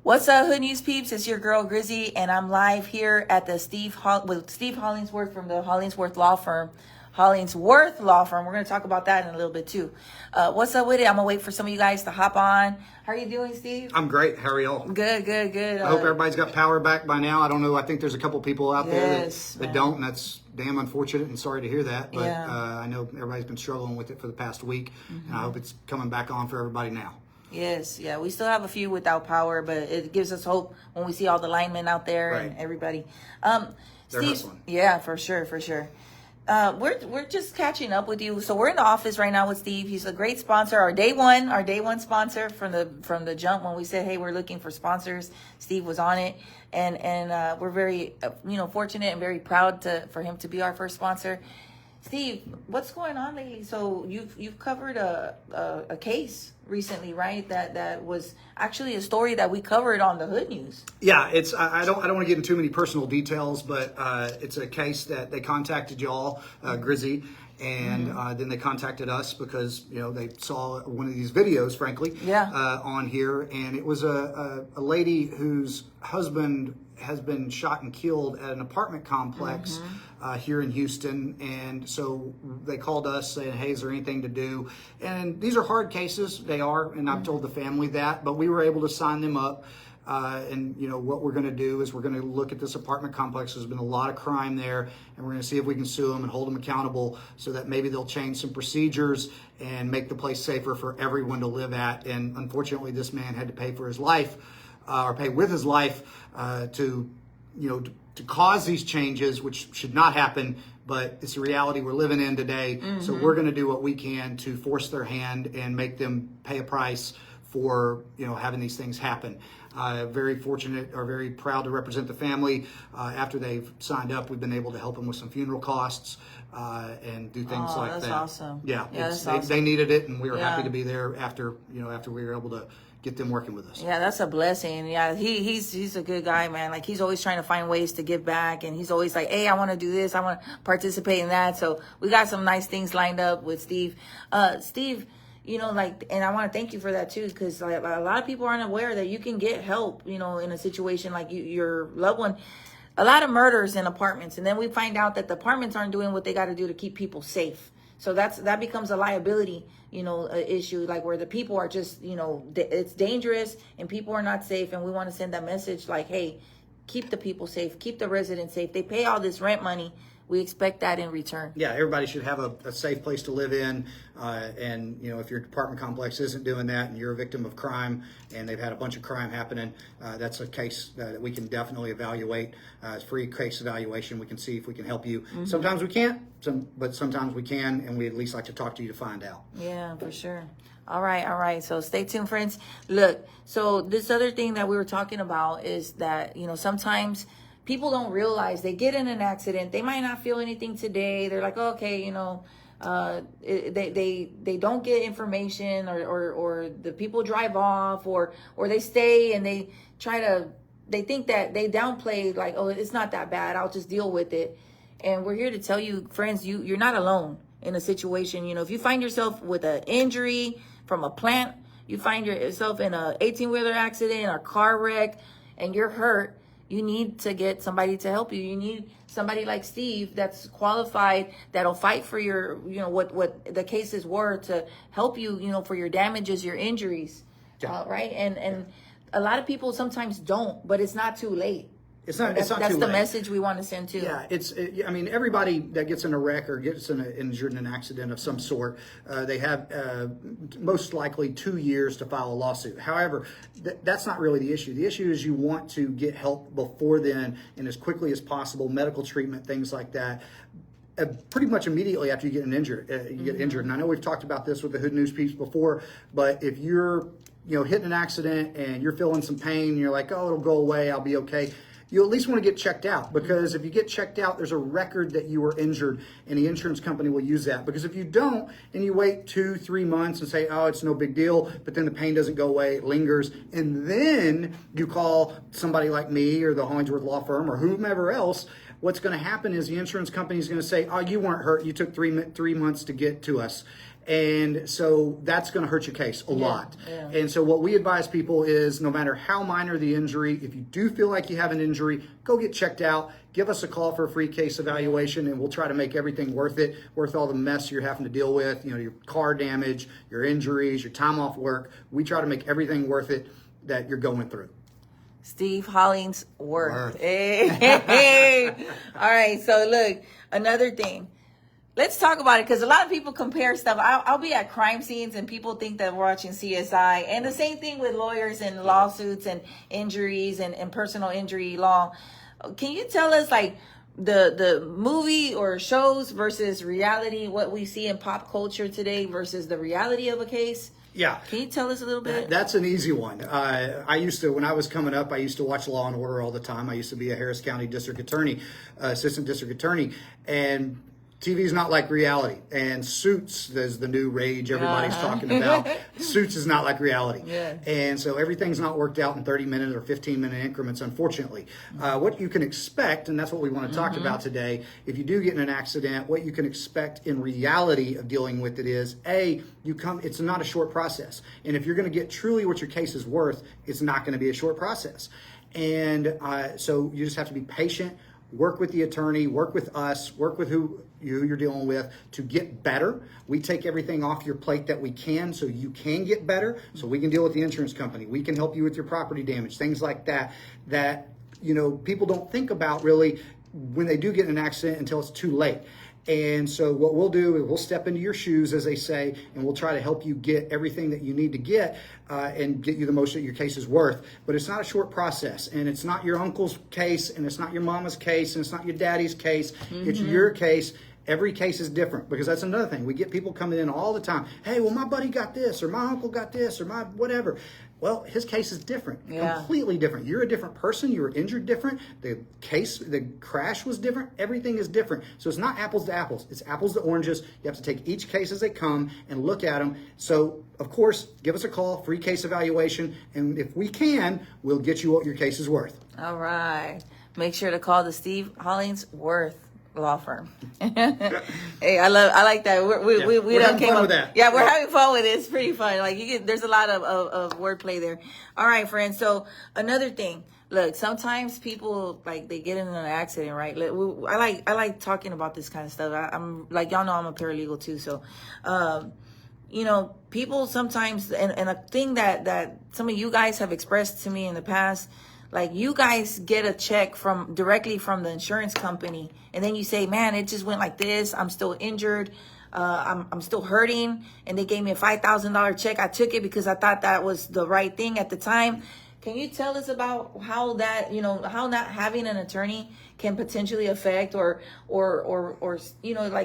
What's up, Hood News peeps? It's your girl Grizzy, and I'm live here at the with Steve Hollingsworth from the Hollingsworth Law Firm. Hollingsworth Law Firm. We're going to talk about that in a little bit too. What's up with it? I'm going to wait for some of you guys to hop on. How are you doing, Steve? I'm great. How are y'all? Good. I hope everybody's got power back by now. I don't know. I think there's a couple people out there that don't, and that's damn unfortunate and sorry to hear that. But I know everybody's been struggling with it for the past week, and I hope it's coming back on for everybody now. Yes, yeah. We still have a few without power, but it gives us hope when we see all the linemen out there and everybody. They're Steve, hustling. yeah, for sure. We're just catching up with you. So we're in the office right now with Steve. He's a great sponsor, our day one sponsor from the jump when we said, hey, we're looking for sponsors. Steve was on it, and we're very fortunate and very proud for him to be our first sponsor. Steve, what's going on lately? So you've covered a case recently, right? That was actually a story that we covered on the Hood News. Yeah, it's I don't want to get into too many personal details, but it's a case that they contacted y'all, Grizzy, and then they contacted us because they saw one of these videos, frankly, on here, and it was a lady whose husband has been shot and killed at an apartment complex here in Houston. And so they called us saying, hey, is there anything to do? And these are hard cases. They are. And I've told the family that. But we were able to sign them up. And what we're going to do is we're going to look at this apartment complex. There's been a lot of crime there. And we're going to see if we can sue them and hold them accountable so that maybe they'll change some procedures and make the place safer for everyone to live at. And unfortunately, this man had to pay for his life. Or pay with his life to cause these changes, which should not happen, but it's a reality we're living in today. So we're going to do what we can to force their hand and make them pay a price for having these things happen. Very fortunate or very proud to represent the family. After they've signed up, we've been able to help them with some funeral costs and do things like that's that. Awesome. Yeah, that's awesome. They needed it, and we were happy to be there after we were able to get them working with us. Yeah, that's a blessing. Yeah, he's a good guy, man. Like, he's always trying to find ways to give back, and he's always like, hey, I want to do this, I want to participate in that. So we got some nice things lined up with Steve. Steve, and I want to thank you for that too, because a lot of people aren't aware that you can get help, in a situation like your loved one. A lot of murders in apartments, and then we find out that the apartments aren't doing what they got to do to keep people safe. So that becomes a liability, issue, like where the people are just, it's dangerous and people are not safe. And we want to send that message like, hey, keep the people safe, keep the residents safe. They pay all this rent money. We expect that in return. Yeah, everybody should have a safe place to live in. And, if your apartment complex isn't doing that and you're a victim of crime and they've had a bunch of crime happening, that's a case that we can definitely evaluate. It's free case evaluation. We can see if we can help you. Sometimes we can't, but sometimes we can, and we at least like to talk to you to find out. Yeah, for sure. All right. So stay tuned, friends. Look, so this other thing that we were talking about is that, sometimes people don't realize they get in an accident. They might not feel anything today. They're like, okay, they don't get information, or the people drive off, or they stay and they think that they downplay, like, oh, it's not that bad, I'll just deal with it. And we're here to tell you, friends, you're not alone in a situation. If you find yourself with an injury from a plant, you find yourself in a 18-wheeler accident or car wreck, and you're hurt, you need to get somebody to help you. You need somebody like Steve that's qualified, that'll fight for your, what the cases were, to help you, for your damages, your injuries, right? And a lot of people sometimes don't, but it's not too late. It's not too late. That's the message we want to send too. Yeah, everybody that gets in a wreck or gets injured in an accident of some sort, they have most likely 2 years to file a lawsuit. However, that's not really the issue. The issue is you want to get help before then and as quickly as possible, medical treatment, things like that. Pretty much immediately after you get injured. And I know we've talked about this with the Hood News peeps before, but if you're hitting an accident and you're feeling some pain, and you're like, oh, it'll go away, I'll be okay, you at least want to get checked out, because if you get checked out, there's a record that you were injured, and the insurance company will use that. Because if you don't, and you wait 2-3 months and say, oh, it's no big deal, but then the pain doesn't go away, it lingers, and then you call somebody like me or the Hollingsworth Law Firm or whomever else, what's going to happen is the insurance company is going to say, oh, you weren't hurt, you took three months to get to us. And so that's going to hurt your case a lot. Yeah. And so what we advise people is no matter how minor the injury, if you do feel like you have an injury, go get checked out. Give us a call for a free case evaluation, and we'll try to make everything worth it, worth all the mess you're having to deal with, your car damage, your injuries, your time off work. We try to make everything worth it that you're going through. Steve Hollingsworth. Hey. All right. So look, another thing. Let's talk about it, because a lot of people compare stuff. I'll be at crime scenes and people think that we're watching CSI, and the same thing with lawyers and lawsuits and injuries and personal injury law. Can you tell us, like, the movie or shows versus reality, what we see in pop culture today versus the reality of a case? Yeah. Can you tell us a little bit? That's an easy one. I used to, when I was coming up, I used to watch Law and Order all the time. I used to be a Harris County district attorney, assistant district attorney, and TV is not like reality. And Suits is the new rage everybody's talking about. Suits is not like reality. Yeah. And so everything's not worked out in 30-minute or 15-minute increments, unfortunately. What you can expect, and that's what we want to talk about today, if you do get in an accident, what you can expect in reality of dealing with it is, it's not a short process. And if you're going to get truly what your case is worth, it's not going to be a short process. And so you just have to be patient, work with the attorney, work with us, work with who you're dealing with to get better. We take everything off your plate that we can so you can get better, so we can deal with the insurance company. We can help you with your property damage, things like that people don't think about really when they do get in an accident until it's too late. And so what we'll do is we'll step into your shoes, as they say, and we'll try to help you get everything that you need to get and get you the most that your case is worth. But it's not a short process, and it's not your uncle's case, and it's not your mama's case, and it's not your daddy's case. It's your case. Every case is different, because that's another thing. We get people coming in all the time. Hey, well, my buddy got this, or my uncle got this, or my whatever. Well, his case is different, completely different. You're a different person. You were injured different. The crash was different. Everything is different. So it's not apples to apples. It's apples to oranges. You have to take each case as they come and look at them. So, of course, give us a call, free case evaluation. And if we can, we'll get you what your case is worth. All right. Make sure to call the Steve Hollingsworth Law Firm. Hey, I like that. We're having fun with that. Yeah, we're having fun with it. It's pretty fun. Like there's a lot of wordplay there. All right, friends. So another thing. Look, sometimes people they get in an accident, right? I like talking about this kind of stuff. I'm like, y'all know I'm a paralegal too, so people sometimes, and a thing that some of you guys have expressed to me in the past. Like, you guys get a check directly from the insurance company, and then you say, man, it just went like this. I'm still injured. I'm still hurting. And they gave me a $5,000 check. I took it because I thought that was the right thing at the time. Can you tell us about how that, how not having an attorney can potentially affect or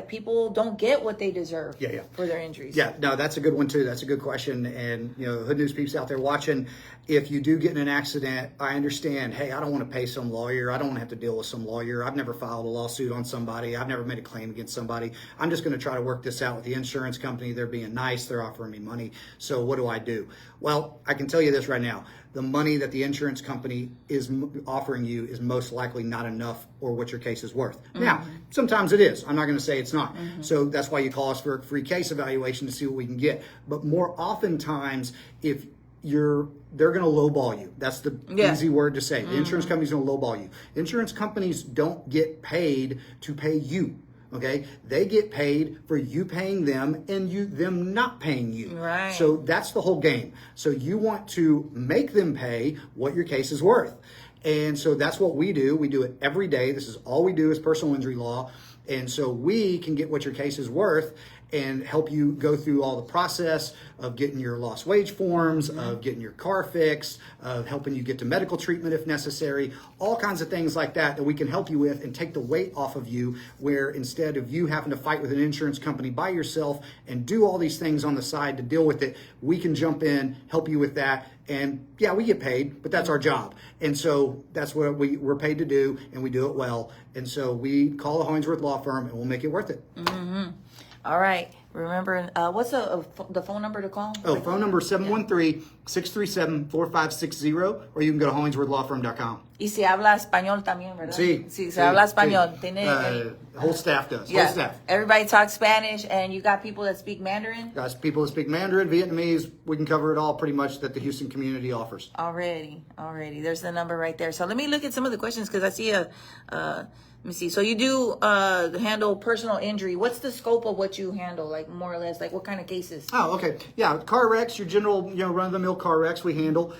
people don't get what they deserve for their injuries? Yeah, no, that's a good one too. That's a good question. And, Hood News peeps out there watching, if you do get in an accident, I understand, hey, I don't want to pay some lawyer. I don't want to have to deal with some lawyer. I've never filed a lawsuit on somebody. I've never made a claim against somebody. I'm just going to try to work this out with the insurance company. They're being nice. They're offering me money. So what do I do? Well, I can tell you this right now. The money that the insurance company is offering you is most likely not enough or what your case is worth. Now, sometimes it is. I'm not going to say it's not. So that's why you call us for a free case evaluation to see what we can get. But more oftentimes, if they're going to lowball you. That's the easy word to say. The insurance company's going to lowball you. Insurance companies don't get paid to pay you. Okay, they get paid for you paying them and them not paying you. Right. So that's the whole game. So you want to make them pay what your case is worth. And so that's what we do. We do it every day. This is all we do is personal injury law. And so we can get what your case is worth and help you go through all the process of getting your lost wage forms, of getting your car fixed, of helping you get to medical treatment if necessary, all kinds of things like that we can help you with and take the weight off of you, where instead of you having to fight with an insurance company by yourself and do all these things on the side to deal with it, we can jump in, help you with that. And yeah, we get paid, but that's our job. And so that's what we're paid to do, and we do it well. And so we call the Hollingsworth Law Firm, and we'll make it worth it. All right. Remember, what's the phone number to call? Oh, phone number 713-637-4560, or you can go to hollingsworthlawfirm.com. Y si habla español también, ¿verdad? Sí. Sí, se habla español. Whole staff does. Yeah. Whole staff. Everybody talks Spanish, and you got people that speak Mandarin? Guys, people that speak Mandarin, Vietnamese, we can cover it all pretty much that the Houston community offers. Already. There's the number right there. So let me look at some of the questions because I see let me see. So you do handle personal injury. What's the scope of what you handle, like more or less? Like what kind of cases? Oh, okay. Yeah, car wrecks, your general, run-of-the-mill car wrecks we handle.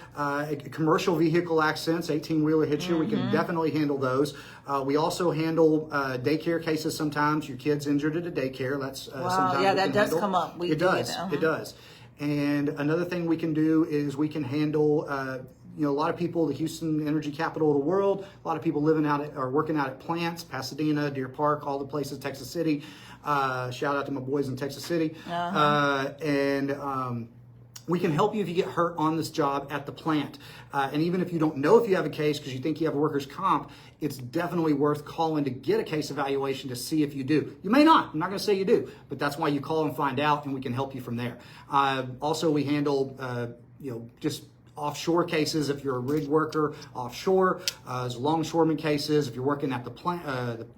Commercial vehicle accidents, 18-wheeler hits you, we can definitely handle those. We also handle daycare cases sometimes. Your kid's injured at a daycare. That's sometimes yeah, we that can does handle. come up. It does. And another thing we can do is we can handle a lot of people, the Houston energy capital of the world, a lot of people living out at or working out at plants, Pasadena, Deer Park, all the places, Texas City. Shout out to my boys in Texas City. We can help you if you get hurt on this job at the plant. And even if you don't know if you have a case because you think you have a workers' comp, it's definitely worth calling to get a case evaluation to see if you do. You may not. I'm not going to say you do, but that's why you call and find out, and we can help you from there. Also, we handle, just offshore cases if you're a rig worker offshore, as longshoreman cases if you're working at the plant,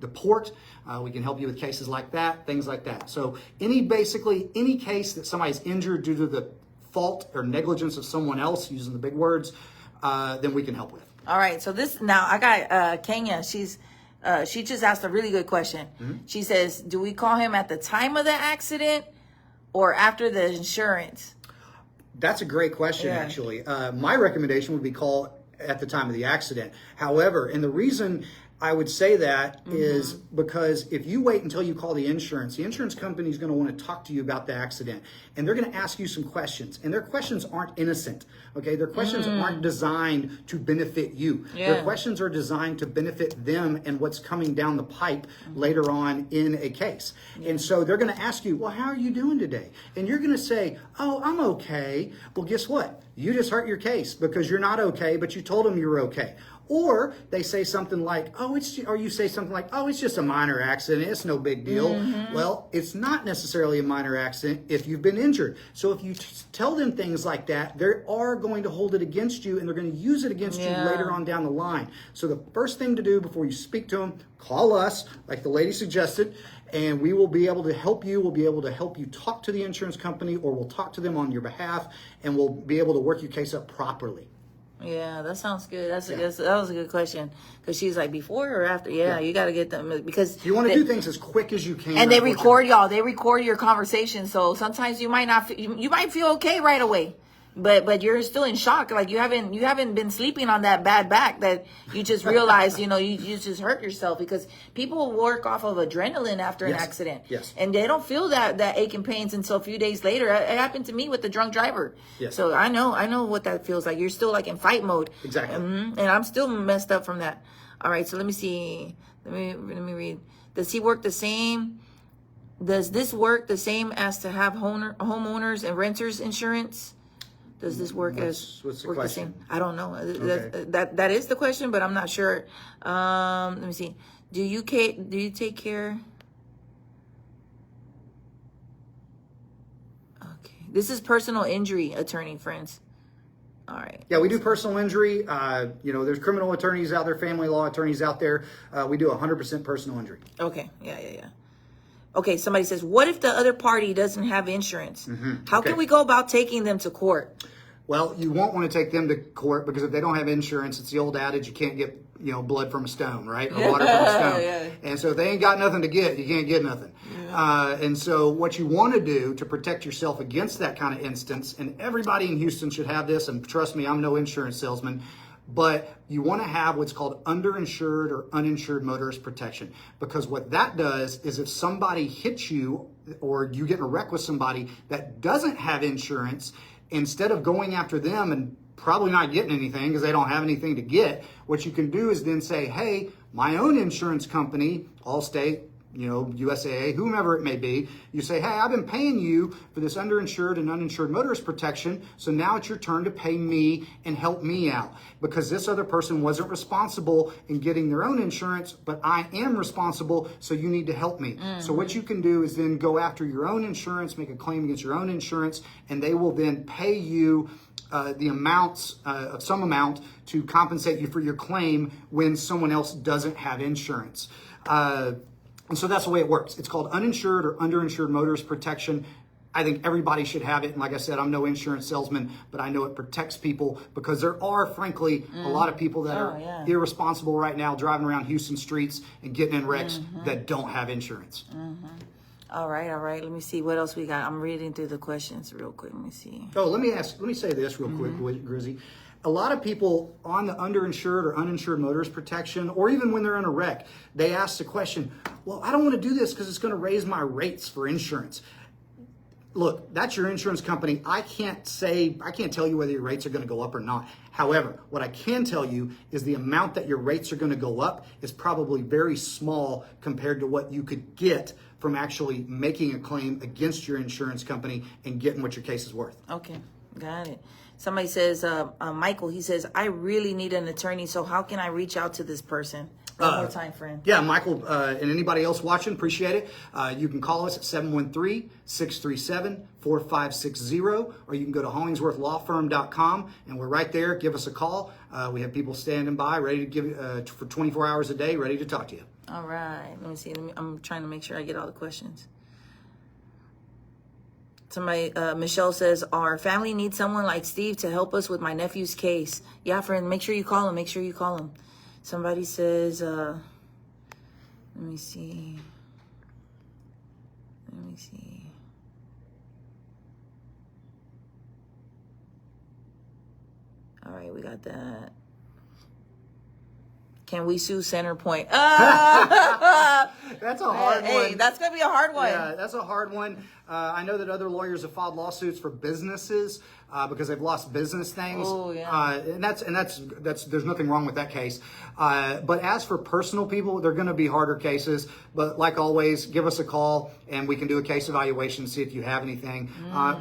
the port, we can help you with cases like that, things like that. So basically any case that somebody's injured due to the fault or negligence of someone else, using the big words, then we can help with. All right. So now I got Kenya. She just asked a really good question. She says, do we call him at the time of the accident or after the insurance? That's a great question, actually. My recommendation would be call at the time of the accident. However, and the reason I would say that is because if you wait until you call the insurance company is going to want to talk to you about the accident, and they're going to ask you some questions, and their questions aren't innocent. Okay, their questions aren't designed to benefit you. Their questions are designed to benefit them and what's coming down the pipe later on in a case. And so they're going to ask you, well, how are you doing today? And you're going to say, oh, I'm okay. Well, guess what? You just hurt your case because you're not okay, but you told them you were okay. Or they say something like, you say something like, oh, it's just a minor accident. It's no big deal. Well, it's not necessarily a minor accident if you've been injured. So if you tell them things like that, they are going to hold it against you, and they're going to use it against you later on down the line. So the first thing to do before you speak to them, call us, like the lady suggested, and we will be able to help you. We'll be able to help you talk to the insurance company, or we'll talk to them on your behalf, and we'll be able to work your case up properly. Yeah, that sounds good. That was a good question because she's like before or after. Yeah, you got to get them because you want to do things as quick as you can. And they record y'all. They record your conversation, so sometimes you might not. You might feel okay right away, but you're still in shock. Like you haven't been sleeping on that bad back that you just realized you just hurt yourself because people work off of adrenaline after an accident. Yes. And they don't feel that ache and pains until a few days later. It happened to me with the drunk driver. Yes. So I know what that feels like. You're still like in fight mode. Exactly. And I'm still messed up from that. All right. So let me see. Let me read. Does he work the same? Does this work the same as to have homeowners and renters insurance? Does this work what's the work question? the same? I don't know. Okay. That is the question, but I'm not sure. Let me see. Do you take care? Okay. This is personal injury attorney, friends. All right. Yeah, we do personal injury. There's criminal attorneys out there, family law attorneys out there. We do 100% personal injury. Okay. Yeah. Okay, somebody says, what if the other party doesn't have insurance? How can we go about taking them to court? Well, you won't want to take them to court because if they don't have insurance, it's the old adage, you can't get blood from a stone, right? Or water from a stone. And so if they ain't got nothing to get, you can't get nothing. And so what you want to do to protect yourself against that kind of instance, and everybody in Houston should have this, and trust me, I'm no insurance salesman, but you want to have what's called underinsured or uninsured motorist protection, because what that does is if somebody hits you or you get in a wreck with somebody that doesn't have insurance, instead of going after them and probably not getting anything because they don't have anything to get, what you can do is then say, hey, my own insurance company, Allstate, USAA, whomever it may be. You say, hey, I've been paying you for this underinsured and uninsured motorist protection, so now it's your turn to pay me and help me out because this other person wasn't responsible in getting their own insurance, but I am responsible, so you need to help me. So what you can do is then go after your own insurance, make a claim against your own insurance, and they will then pay you the amounts of some amount to compensate you for your claim when someone else doesn't have insurance. And so that's the way it works. It's called uninsured or underinsured motorist protection. I think everybody should have it. And like I said, I'm no insurance salesman, but I know it protects people because there are, frankly, a lot of people that are irresponsible right now driving around Houston streets and getting in wrecks that don't have insurance. All right. Let me see what else we got. I'm reading through the questions real quick. Let me see. Oh, let me say this real quick, Grizzy. A lot of people on the underinsured or uninsured motorist protection, or even when they're in a wreck, they ask the question, well, I don't want to do this because it's going to raise my rates for insurance. Look, that's your insurance company. I can't tell you whether your rates are going to go up or not. However, what I can tell you is the amount that your rates are going to go up is probably very small compared to what you could get from actually making a claim against your insurance company and getting what your case is worth. Okay, got it. Somebody says, Michael, he says, I really need an attorney, so how can I reach out to this person? One more time, friend. Yeah, Michael, and anybody else watching, appreciate it. You can call us at 713-637-4560, or you can go to hollingsworthlawfirm.com, and we're right there. Give us a call. We have people standing by, ready to give for 24 hours a day, ready to talk to you. All right. Let me see. I'm trying to make sure I get all the questions. Somebody, Michelle says, our family needs someone like Steve to help us with my nephew's case. Yeah, friend, make sure you call him. Somebody says, let me see. All right, we got that. Can we sue Centerpoint? That's a hard one. Hey, that's going to be a hard one. Yeah, that's a hard one. I know that other lawyers have filed lawsuits for businesses because they've lost business things. Oh, yeah. And that's there's nothing wrong with that case. But as for personal people, they're going to be harder cases. But like always, give us a call and we can do a case evaluation, see if you have anything.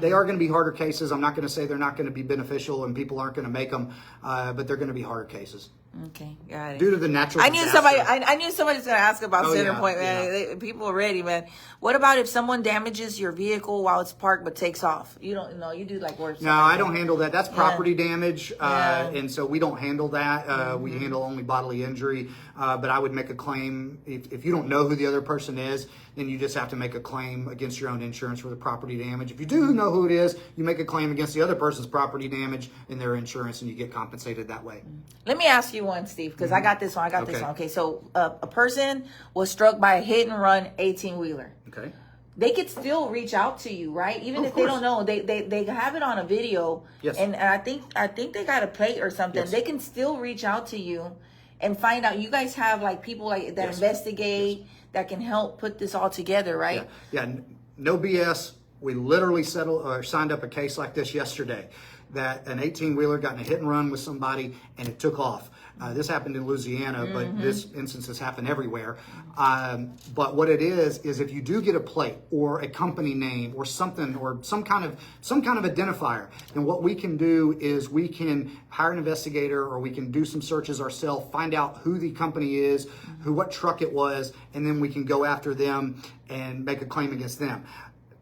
They are going to be harder cases. I'm not going to say they're not going to be beneficial and people aren't going to make them, but they're going to be harder cases. Okay, got it. Due to the natural I knew disaster. I knew somebody's going to ask about Centerpoint, man. Yeah. People are ready, man. What about if someone damages your vehicle while it's parked but takes off? You don't know. You do like worse. No, I don't handle that. That's property damage, and so we don't handle that. We handle only bodily injury. But I would make a claim if you don't know who the other person is, then you just have to make a claim against your own insurance for the property damage. If you do know who it is, you make a claim against the other person's property damage in their insurance, and you get compensated that way. Let me ask you one, Steve, because I got this one. This one. Okay, so a person was struck by a hit and run 18-wheeler. Okay. They could still reach out to you, right? Even if they don't know, they have it on a video. Yes. And I think they got a plate or something. Yes. They can still reach out to you and find out. You guys have like people like that investigate, that can help put this all together, right? Yeah. No BS. We literally signed up a case like this yesterday, that an 18-wheeler got in a hit and run with somebody and it took off. This happened in Louisiana, but this instance has happened everywhere. But what it is if you do get a plate or a company name or something or some kind of identifier, then what we can do is we can hire an investigator or we can do some searches ourselves, find out who the company is, what truck it was, and then we can go after them and make a claim against them.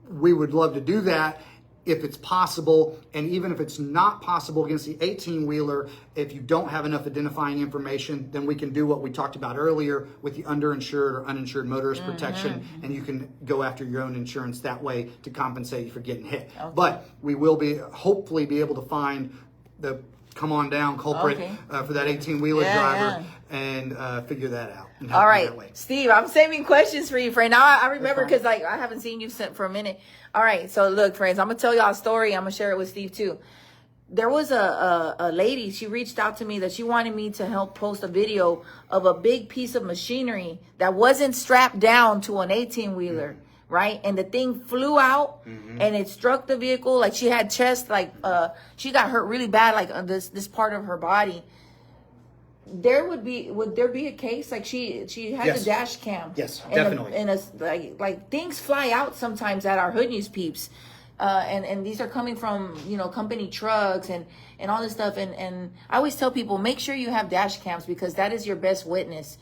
We would love to do that if it's possible, and even if it's not possible against the 18-wheeler, if you don't have enough identifying information, then we can do what we talked about earlier with the underinsured or uninsured motorist protection, and you can go after your own insurance that way to compensate you for getting hit. Okay. But we will hopefully be able to find the come on down culprit for that 18-wheeler driver and figure that out. All right, Steve, I'm saving questions for you, friend. Now I remember because I haven't seen you for a minute. All right, so look, friends, I'm gonna tell y'all a story. I'm gonna share it with Steve too. There was a lady. She reached out to me that she wanted me to help post a video of a big piece of machinery that wasn't strapped down to an 18-wheeler. Right, and the thing flew out and it struck the vehicle. Like she had chest, like she got hurt really bad, like this part of her body. would there be a case like she has Yes. a dash cam? Yes, and definitely. And like things fly out sometimes at our Hood News peeps, and these are coming from company trucks and all this stuff. And I always tell people, make sure you have dash cams because that is your best witness.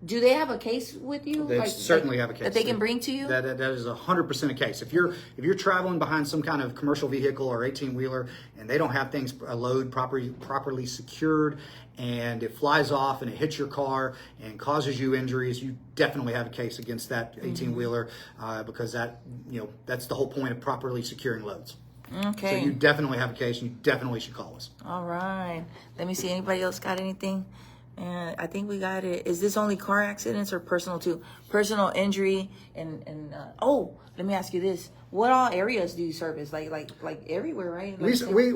Do they have a case with you? They certainly have a case that they can bring to you. That is 100% a case. If you're traveling behind some kind of commercial vehicle or 18-wheeler and they don't have things load properly secured, and it flies off and it hits your car and causes you injuries, you definitely have a case against that 18-wheeler because that's the whole point of properly securing loads. Okay. So you definitely have a case, and you definitely should call us. All right. Let me see. Anybody else got anything? And I think we got it. Is this only car accidents or personal too? Personal injury and oh, let me ask you this: what all areas do you service? Like everywhere, right? We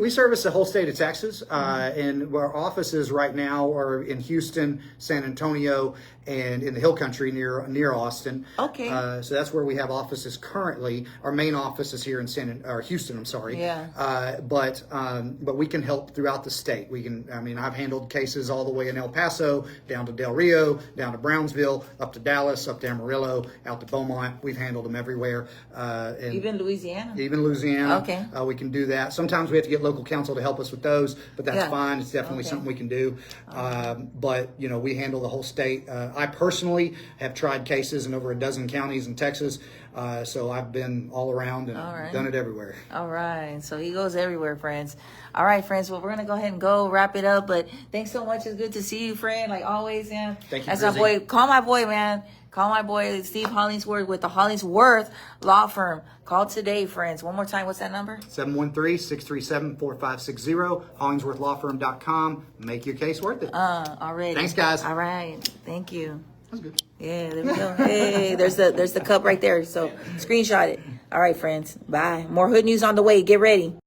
service the whole state of Texas, and our offices right now are in Houston, San Antonio, and in the Hill Country near Austin. Okay. So that's where we have offices currently. Our main office is here in Houston. I'm sorry. Yeah. But we can help throughout the state. I've handled cases all the way in El Paso, down to Del Rio, down to Brownsville, up to Dallas, up to Amarillo, out to Beaumont. We've handled them everywhere. And even Louisiana. Even Louisiana. Okay. We can do that. Sometimes we have to get local counsel to help us with those, but that's fine. It's definitely something we can do. But we handle the whole state. I personally have tried cases in over a dozen counties in Texas, so I've been all around and done it everywhere. All right. So he goes everywhere, friends. All right, friends. Well, we're going to go ahead and wrap it up. But thanks so much. It's good to see you, friend. Like always, man. Thank you, That's my Grizzy. boy. Call my boy, man. Call my boy, Steve Hollingsworth with the Hollingsworth Law Firm. Call today, friends. One more time. What's that number? 713-637-4560. HollingsworthLawFirm.com. Make your case worth it. Already. Thanks, guys. All right. Thank you. That's good. Yeah, there we go. Hey, there's the cup right there. So screenshot it. All right, friends. Bye. More Hood News on the way. Get ready.